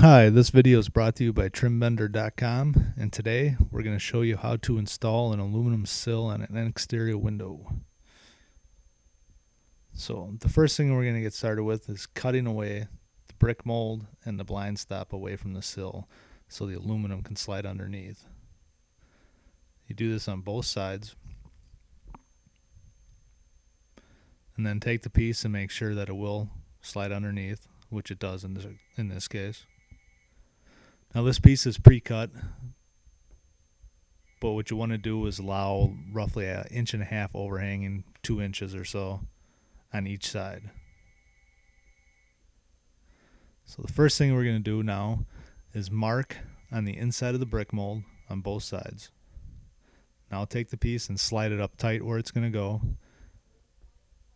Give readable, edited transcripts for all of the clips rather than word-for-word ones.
Hi, this video is brought to you by trimbender.com, and today we're going to show you how to install an aluminum sill on an exterior window. So the first thing we're going to get started with is cutting away the brick mold and the blind stop away from the sill so the aluminum can slide underneath. You do this on both sides, and then take the piece and make sure that it will slide underneath, which it does in this case. Now this piece is pre-cut, but what you want to do is allow roughly an inch and a half overhanging, 2 inches or so on each side. So the first thing we're going to do now is mark on the inside of the brick mold on both sides. Now take the piece and slide it up tight where it's going to go,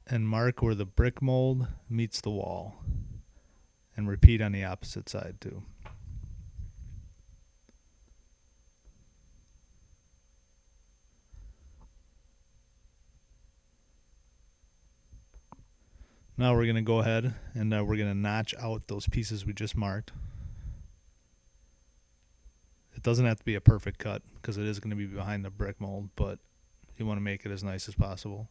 and mark where the brick mold meets the wall, and repeat on the opposite side too. Now we're going to go ahead and we're going to notch out those pieces we just marked. It doesn't have to be a perfect cut because it is going to be behind the brick mold, but you want to make it as nice as possible.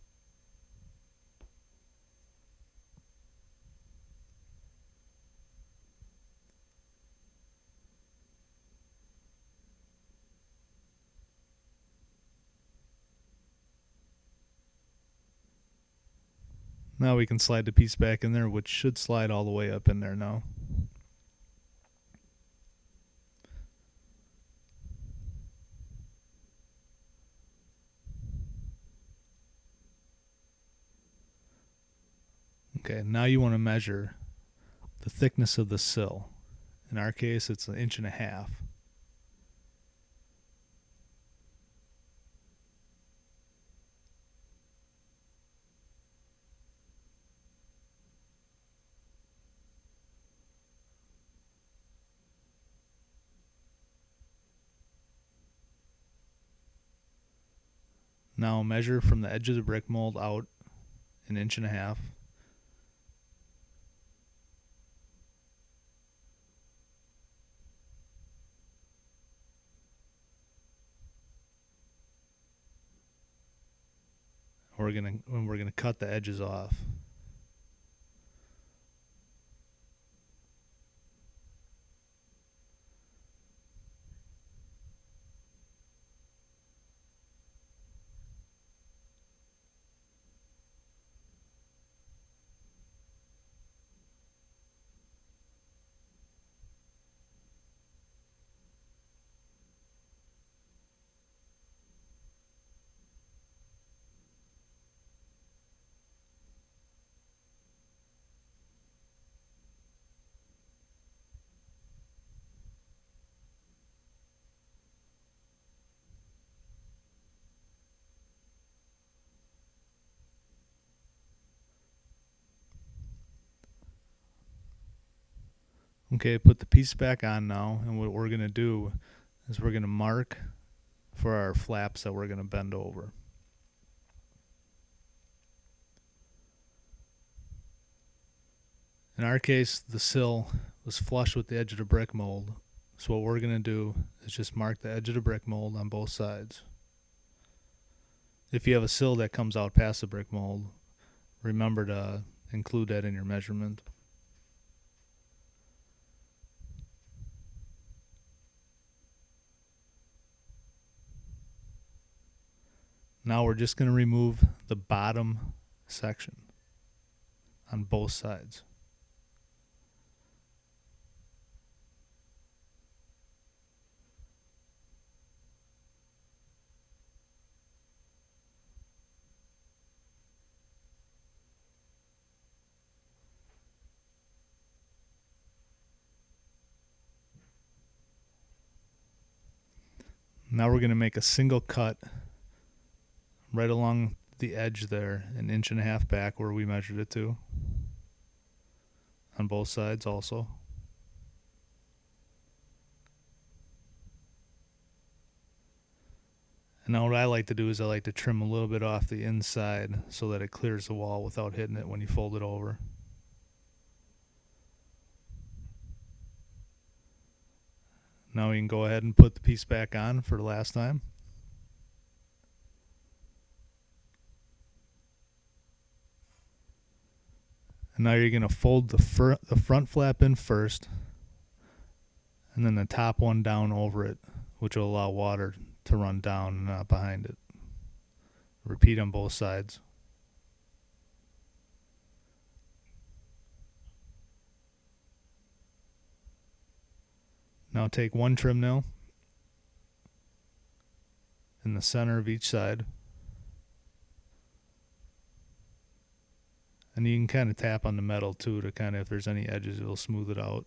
Now we can slide the piece back in there, which should slide all the way up in there now. Okay, now you want to measure the thickness of the sill. In our case, it's 1.5 inches. Now measure from the edge of the brick mold out 1.5 inches. We're gonna cut the edges off. Okay, put the piece back on now, and what we're going to do is we're going to mark for our flaps that we're going to bend over. In our case, the sill was flush with the edge of the brick mold, so what we're going to do is just mark the edge of the brick mold on both sides. If you have a sill that comes out past the brick mold, remember to include that in your measurement. Now we're just going to remove the bottom section on both sides. Now we're going to make a single cut right along the edge there, 1.5 inches back where we measured it to, on both sides also. And now what I like to do is I like to trim a little bit off the inside so that it clears the wall without hitting it when you fold it over. Now we can go ahead and put the piece back on for the last time. And now you're going to fold the front flap in first, and then the top one down over it, which will allow water to run down and not behind it. Repeat on both sides. Now take one trim nail in the center of each side, and you can kind of tap on the metal too to kind of, if there's any edges, it'll smooth it out.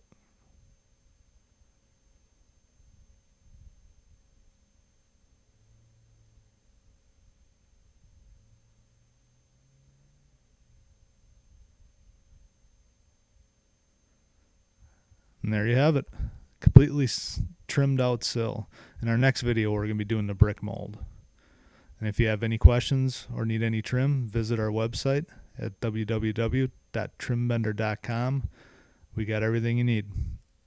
And there you have it, completely trimmed out sill. In our next video, we're going to be doing the brick mold. And if you have any questions or need any trim, visit our website at www.trimbender.com. We got everything you need.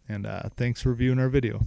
And thanks for viewing our video.